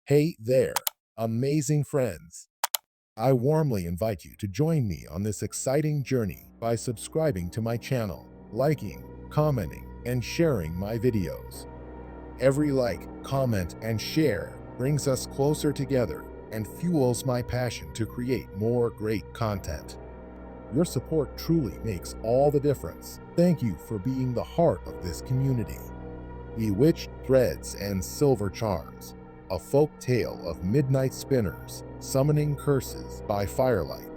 Hey there, amazing friends. I warmly invite you to join me on this exciting journey by subscribing to my channel, liking, commenting, and sharing my videos. Every like, comment, and share brings us closer together and fuels my passion to create more great content. Your support truly makes all the difference. Thank you for being the heart of this community. Bewitched threads and silver charms, a folk tale of midnight spinners summoning curses by firelight.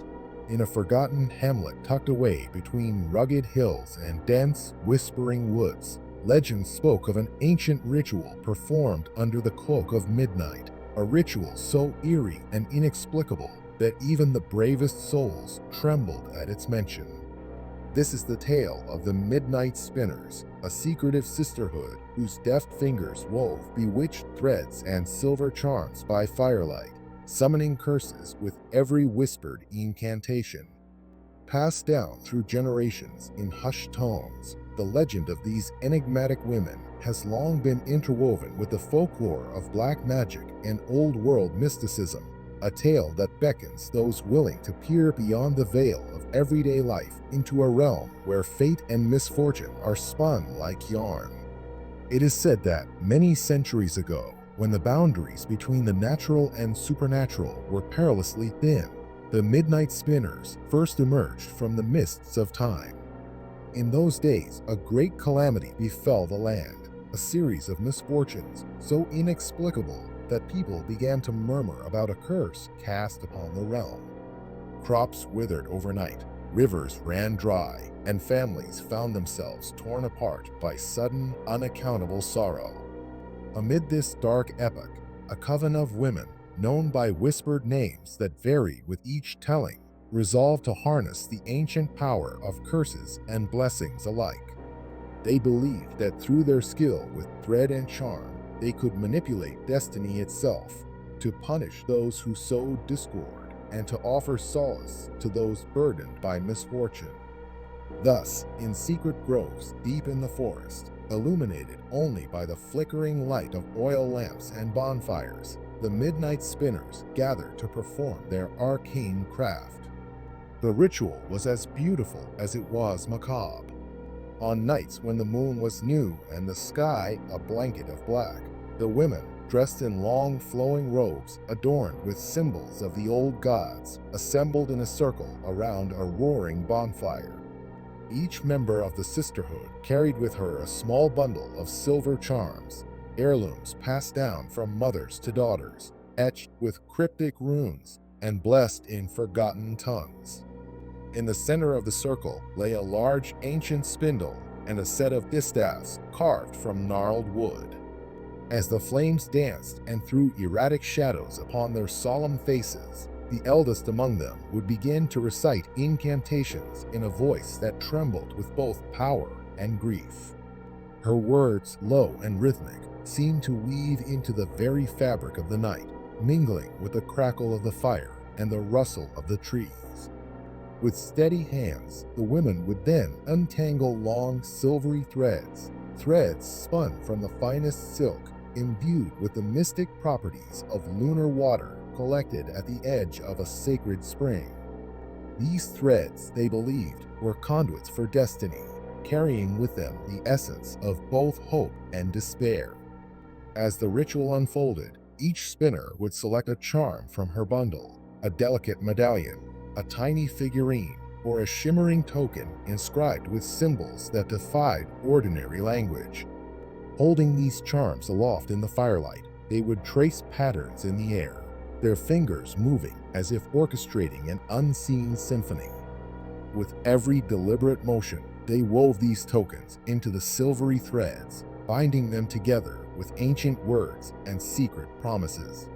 In a forgotten hamlet tucked away between rugged hills and dense, whispering woods, legend spoke of an ancient ritual performed under the cloak of midnight, a ritual so eerie and inexplicable that even the bravest souls trembled at its mention. This is the tale of the Midnight Spinners, a secretive sisterhood whose deft fingers wove bewitched threads and silver charms by firelight, summoning curses with every whispered incantation. Passed down through generations in hushed tones, the legend of these enigmatic women has long been interwoven with the folklore of black magic and old-world mysticism, a tale that beckons those willing to peer beyond the veil of everyday life into a realm where fate and misfortune are spun like yarn. It is said that many centuries ago, when the boundaries between the natural and supernatural were perilously thin, the Midnight Spinners first emerged from the mists of time. In those days, a great calamity befell the land, a series of misfortunes so inexplicable that people began to murmur about a curse cast upon the realm. Crops withered overnight, rivers ran dry, and families found themselves torn apart by sudden, unaccountable sorrow. Amid this dark epoch, a coven of women, known by whispered names that varied with each telling, resolved to harness the ancient power of curses and blessings alike. They believed that through their skill with thread and charm, they could manipulate destiny itself, to punish those who sowed discord and to offer solace to those burdened by misfortune. Thus, in secret groves deep in the forest, illuminated only by the flickering light of oil lamps and bonfires, the Midnight Spinners gathered to perform their arcane craft. The ritual was as beautiful as it was macabre. On nights when the moon was new and the sky a blanket of black, the women, dressed in long flowing robes adorned with symbols of the old gods, assembled in a circle around a roaring bonfire. Each member of the sisterhood carried with her a small bundle of silver charms, heirlooms passed down from mothers to daughters, etched with cryptic runes and blessed in forgotten tongues. In the center of the circle lay a large ancient spindle and a set of distaffs carved from gnarled wood. As the flames danced and threw erratic shadows upon their solemn faces, the eldest among them would begin to recite incantations in a voice that trembled with both power and grief. Her words, low and rhythmic, seemed to weave into the very fabric of the night, mingling with the crackle of the fire and the rustle of the trees. With steady hands, the women would then untangle long silvery threads spun from the finest silk, imbued with the mystic properties of lunar water collected at the edge of a sacred spring. These threads, they believed, were conduits for destiny, carrying with them the essence of both hope and despair. As the ritual unfolded, each spinner would select a charm from her bundle, a delicate medallion, a tiny figurine, or a shimmering token inscribed with symbols that defied ordinary language. Holding these charms aloft in the firelight, they would trace patterns in the air, their fingers moving as if orchestrating an unseen symphony. With every deliberate motion, they wove these tokens into the silvery threads, binding them together with ancient words and secret promises.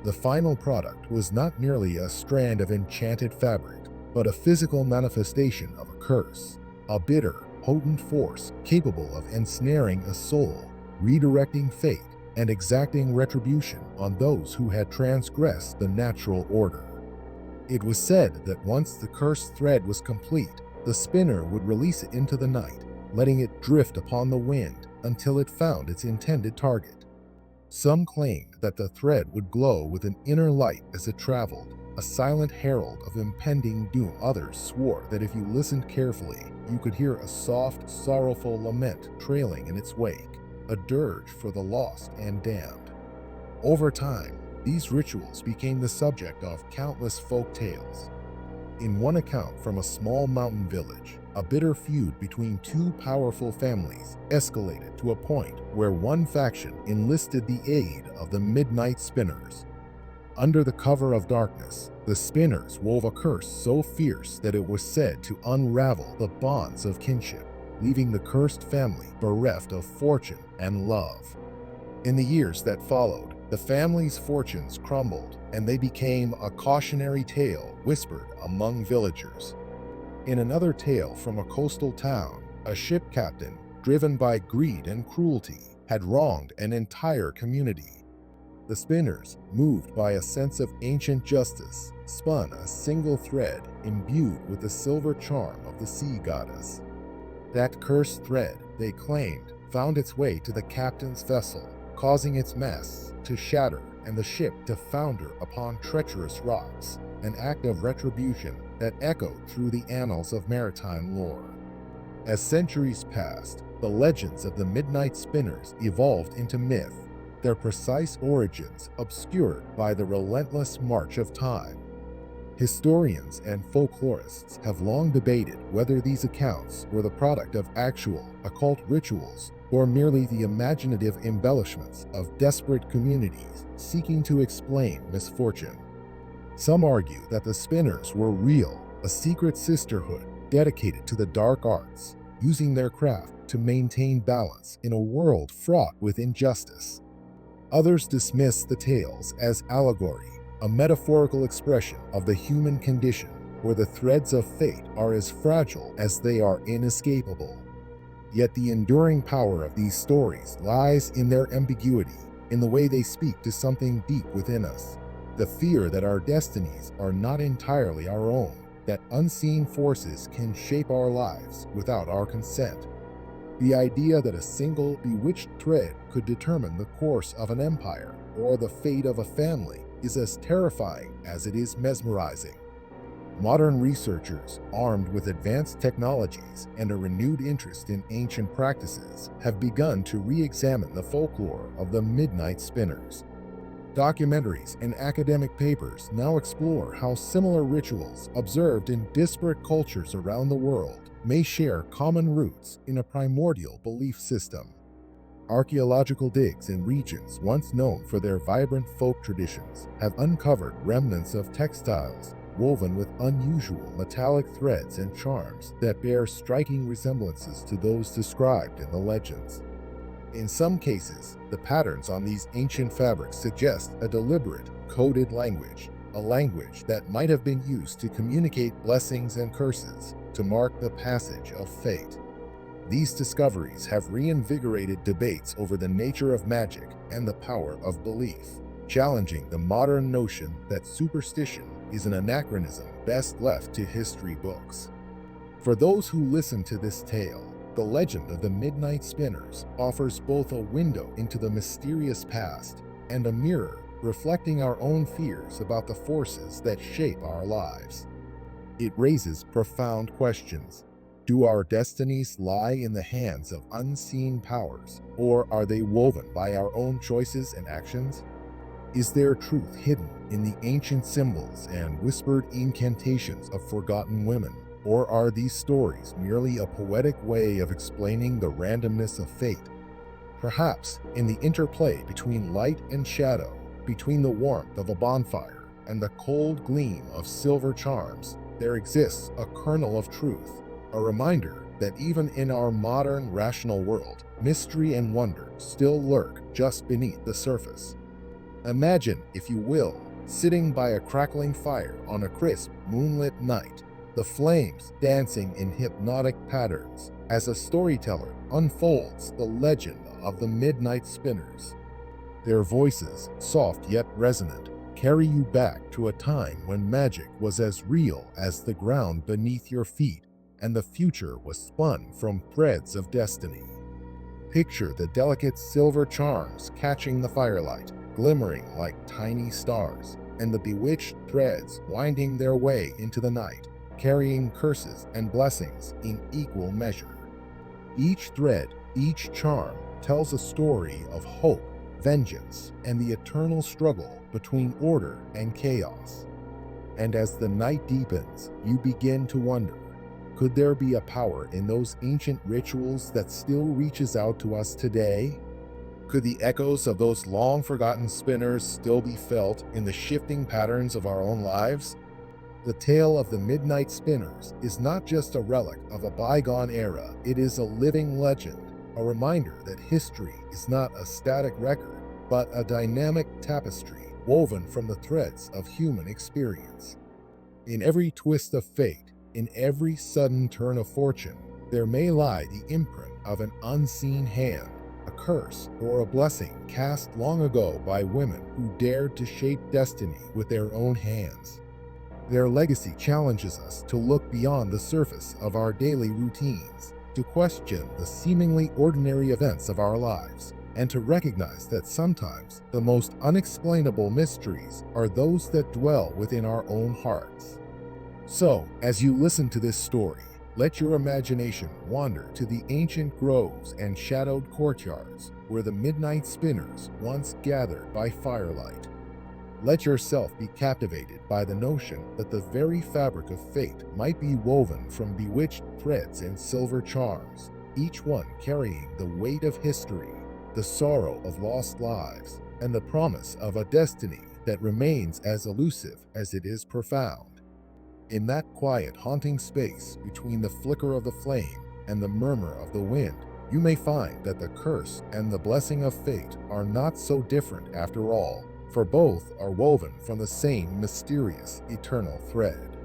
The final product was not merely a strand of enchanted fabric, but a physical manifestation of a curse, a bitter, potent force capable of ensnaring a soul, redirecting fate, and exacting retribution on those who had transgressed the natural order. It was said that once the cursed thread was complete, the spinner would release it into the night, letting it drift upon the wind until it found its intended target. Some claimed that the thread would glow with an inner light as it traveled, a silent herald of impending doom. Others swore that if you listened carefully, you could hear a soft, sorrowful lament trailing in its wake, a dirge for the lost and damned. Over time, these rituals became the subject of countless folk tales. In one account from a small mountain village, a bitter feud between two powerful families escalated to a point where one faction enlisted the aid of the Midnight Spinners. Under the cover of darkness, the Spinners wove a curse so fierce that it was said to unravel the bonds of kinship, leaving the cursed family bereft of fortune and love. In the years that followed, the family's fortunes crumbled, and they became a cautionary tale whispered among villagers. In another tale from a coastal town, a ship captain, driven by greed and cruelty, had wronged an entire community. The spinners, moved by a sense of ancient justice, spun a single thread imbued with the silver charm of the sea goddess. That cursed thread, they claimed, found its way to the captain's vessel, causing its masts to shatter and the ship to founder upon treacherous rocks, an act of retribution that echoed through the annals of maritime lore. As centuries passed, the legends of the Midnight Spinners evolved into myth, their precise origins obscured by the relentless march of time. Historians and folklorists have long debated whether these accounts were the product of actual occult rituals or merely the imaginative embellishments of desperate communities seeking to explain misfortune. Some argue that the Spinners were real, a secret sisterhood dedicated to the dark arts, using their craft to maintain balance in a world fraught with injustice. Others dismiss the tales as allegory, a metaphorical expression of the human condition where the threads of fate are as fragile as they are inescapable. Yet the enduring power of these stories lies in their ambiguity, in the way they speak to something deep within us, the fear that our destinies are not entirely our own, that unseen forces can shape our lives without our consent. The idea that a single bewitched thread could determine the course of an empire or the fate of a family is as terrifying as it is mesmerizing. Modern researchers, armed with advanced technologies and a renewed interest in ancient practices, have begun to re-examine the folklore of the Midnight Spinners. Documentaries and academic papers now explore how similar rituals observed in disparate cultures around the world may share common roots in a primordial belief system. Archaeological digs in regions once known for their vibrant folk traditions have uncovered remnants of textiles woven with unusual metallic threads and charms that bear striking resemblances to those described in the legends. In some cases, the patterns on these ancient fabrics suggest a deliberate, coded language, a language that might have been used to communicate blessings and curses, to mark the passage of fate. These discoveries have reinvigorated debates over the nature of magic and the power of belief, challenging the modern notion that superstition is an anachronism best left to history books. For those who listen to this tale, the legend of the Midnight Spinners offers both a window into the mysterious past and a mirror reflecting our own fears about the forces that shape our lives. It raises profound questions. Do our destinies lie in the hands of unseen powers, or are they woven by our own choices and actions? Is there truth hidden in the ancient symbols and whispered incantations of forgotten women, or are these stories merely a poetic way of explaining the randomness of fate? Perhaps in the interplay between light and shadow, between the warmth of a bonfire and the cold gleam of silver charms, there exists a kernel of truth, a reminder that even in our modern rational world, mystery and wonder still lurk just beneath the surface. Imagine, if you will, sitting by a crackling fire on a crisp, moonlit night, the flames dancing in hypnotic patterns as a storyteller unfolds the legend of the Midnight Spinners. Their voices, soft yet resonant, carry you back to a time when magic was as real as the ground beneath your feet and the future was spun from threads of destiny. Picture the delicate silver charms catching the firelight, glimmering like tiny stars, and the bewitched threads winding their way into the night, carrying curses and blessings in equal measure. Each thread, each charm, tells a story of hope, vengeance, and the eternal struggle between order and chaos. And as the night deepens, you begin to wonder, could there be a power in those ancient rituals that still reaches out to us today? Could the echoes of those long-forgotten spinners still be felt in the shifting patterns of our own lives? The tale of the Midnight Spinners is not just a relic of a bygone era, it is a living legend, a reminder that history is not a static record, but a dynamic tapestry woven from the threads of human experience. In every twist of fate, in every sudden turn of fortune, there may lie the imprint of an unseen hand, a curse or a blessing cast long ago by women who dared to shape destiny with their own hands. Their legacy challenges us to look beyond the surface of our daily routines, to question the seemingly ordinary events of our lives, and to recognize that sometimes the most unexplainable mysteries are those that dwell within our own hearts. So, as you listen to this story, let your imagination wander to the ancient groves and shadowed courtyards where the midnight spinners once gathered by firelight. Let yourself be captivated by the notion that the very fabric of fate might be woven from bewitched threads and silver charms, each one carrying the weight of history, the sorrow of lost lives, and the promise of a destiny that remains as elusive as it is profound. In that quiet, haunting space between the flicker of the flame and the murmur of the wind, you may find that the curse and the blessing of fate are not so different after all, for both are woven from the same mysterious, eternal thread.